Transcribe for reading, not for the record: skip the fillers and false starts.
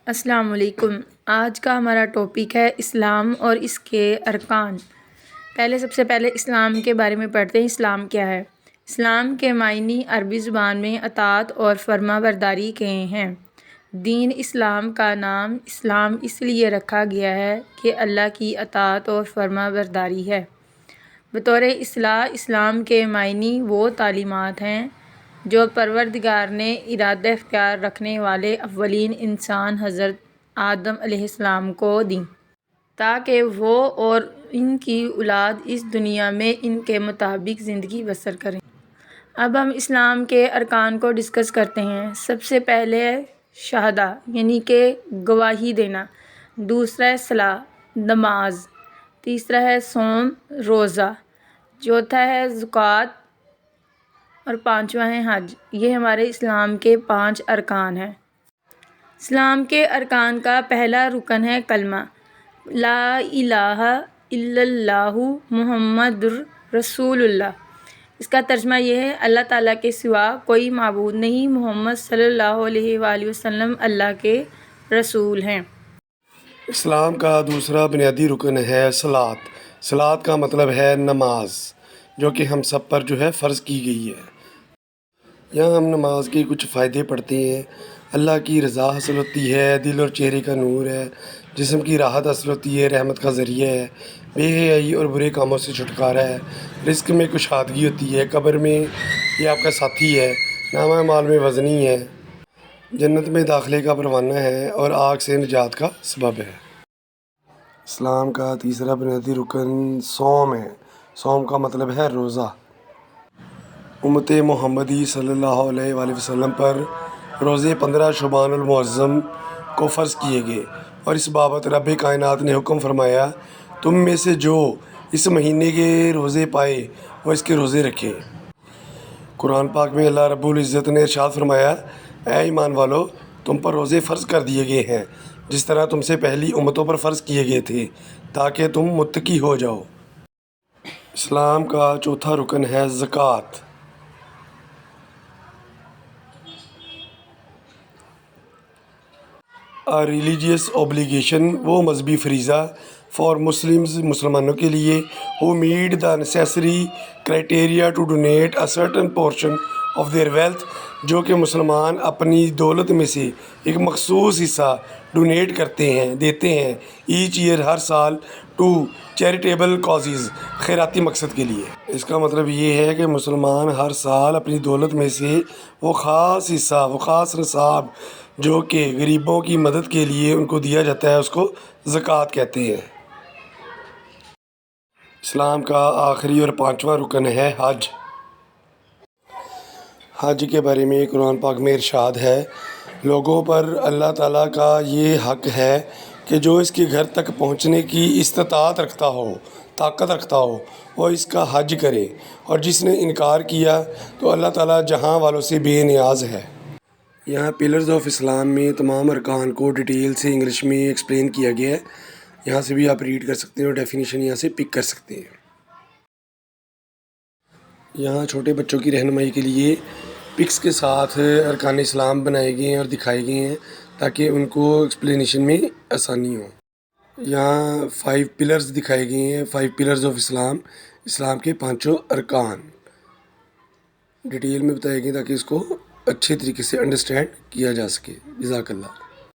السلام علیکم۔ آج کا ہمارا ٹاپک ہے اسلام اور اس کے ارکان۔ سب سے پہلے اسلام کے بارے میں پڑھتے ہیں۔ اسلام کیا ہے؟ اسلام کے معنی عربی زبان میں اطاعت اور فرما برداری کے ہیں۔ دین اسلام کا نام اسلام اس لیے رکھا گیا ہے کہ اللہ کی اطاعت اور فرما برداری ہے۔ بطور اصطلاح اسلام کے معنی وہ تعلیمات ہیں جو پروردگار نے ارادہ اختیار رکھنے والے اولین انسان حضرت آدم علیہ السلام کو دیں تاکہ وہ اور ان کی اولاد اس دنیا میں ان کے مطابق زندگی بسر کریں۔ اب ہم اسلام کے ارکان کو ڈسکس کرتے ہیں۔ سب سے پہلے شہادہ یعنی کہ گواہی دینا، دوسرا ہے صلاح نماز، تیسرا ہے صوم روزہ، چوتھا ہے زکوٰۃ اور پانچواں ہے حج۔ یہ ہمارے اسلام کے 5 ارکان ہیں۔ اسلام کے ارکان کا پہلا رکن ہے کلمہ لا الہ الا اللہ محمد رسول اللہ۔ اس کا ترجمہ یہ ہے اللہ تعالیٰ کے سوا کوئی معبود نہیں، محمد صلی اللہ علیہ وآلہ وسلم اللہ کے رسول ہیں۔ اسلام کا دوسرا بنیادی رکن ہے صلاۃ۔ صلاۃ کا مطلب ہے نماز، جو کہ ہم سب پر فرض کی گئی ہے۔ یہاں ہم نماز کے کچھ فائدے پڑھتے ہیں۔ اللہ کی رضا حاصل ہوتی ہے، دل اور چہرے کا نور ہے، جسم کی راحت حاصل ہوتی ہے، رحمت کا ذریعہ ہے، بے حیائی اور برے کاموں سے چھٹکارا ہے، رزق میں کشادگی ہوتی ہے، قبر میں یہ آپ کا ساتھی ہے، نامہ اعمال میں وزنی ہے، جنت میں داخلے کا پروانہ ہے اور آگ سے نجات کا سبب ہے۔ اسلام کا تیسرا بنیادی رکن صوم ہے۔ صوم کا مطلب ہے روزہ۔ امت محمدی صلی اللہ علیہ وآلہ وسلم پر روزے 15 شعبان المعظم کو فرض کیے گئے اور اس بابت رب کائنات نے حکم فرمایا تم میں سے جو اس مہینے کے روزے پائے وہ اس کے روزے رکھے۔ قرآن پاک میں اللہ رب العزت نے ارشاد فرمایا اے ایمان والو تم پر روزے فرض کر دیے گئے ہیں جس طرح تم سے پہلی امتوں پر فرض کیے گئے تھے تاکہ تم متقی ہو جاؤ۔ اسلام کا چوتھا رکن ہے زکوٰۃ۔ ریلیجیس اوبلیگیشن، وہ مذہبی فریضہ فار مسلمانوں کے لیے who meet the necessary criteria to donate a certain portion of their wealth، جو کہ مسلمان اپنی دولت میں سے ایک مخصوص حصہ ڈونیٹ کرتے ہیں، دیتے ہیں ایچ ایئر ہر سال ٹو چیریٹیبل کازز، خیراتی مقصد کے لیے۔ اس کا مطلب یہ ہے کہ مسلمان ہر سال اپنی دولت میں سے وہ خاص حصہ، وہ خاص نصاب جو کہ غریبوں کی مدد کے لیے ان کو دیا جاتا ہے اس کو زکوٰۃ کہتے ہیں۔ اسلام کا آخری اور 5واں رکن ہے حج۔ حج کے بارے میں قرآن پاک میں ارشاد ہے لوگوں پر اللہ تعالیٰ کا یہ حق ہے کہ جو اس کے گھر تک پہنچنے کی استطاعت رکھتا ہو، طاقت رکھتا ہو، وہ اس کا حج کرے، اور جس نے انکار کیا تو اللہ تعالیٰ جہاں والوں سے بے نیاز ہے۔ یہاں پلرز آف اسلام میں تمام ارکان کو ڈیٹیل سے انگلش میں ایکسپلین کیا گیا ہے، یہاں سے بھی آپ ریڈ کر سکتے ہیں اور ڈیفینیشن یہاں سے پک کر سکتے ہیں۔ یہاں چھوٹے بچوں کی رہنمائی کے لیے پکس کے ساتھ ارکان اسلام بنائے گئے ہیں اور دکھائے گئے ہیں تاکہ ان کو ایکسپلینیشن میں آسانی ہو۔ یہاں 5 پلرز دکھائے گئے ہیں، 5 پلرز آف اسلام، اسلام کے 5 ارکان ڈیٹیل میں بتائے گئے تاکہ اس کو اچھے طریقے سے انڈرسٹینڈ کیا جا سکے۔ جزاک اللہ۔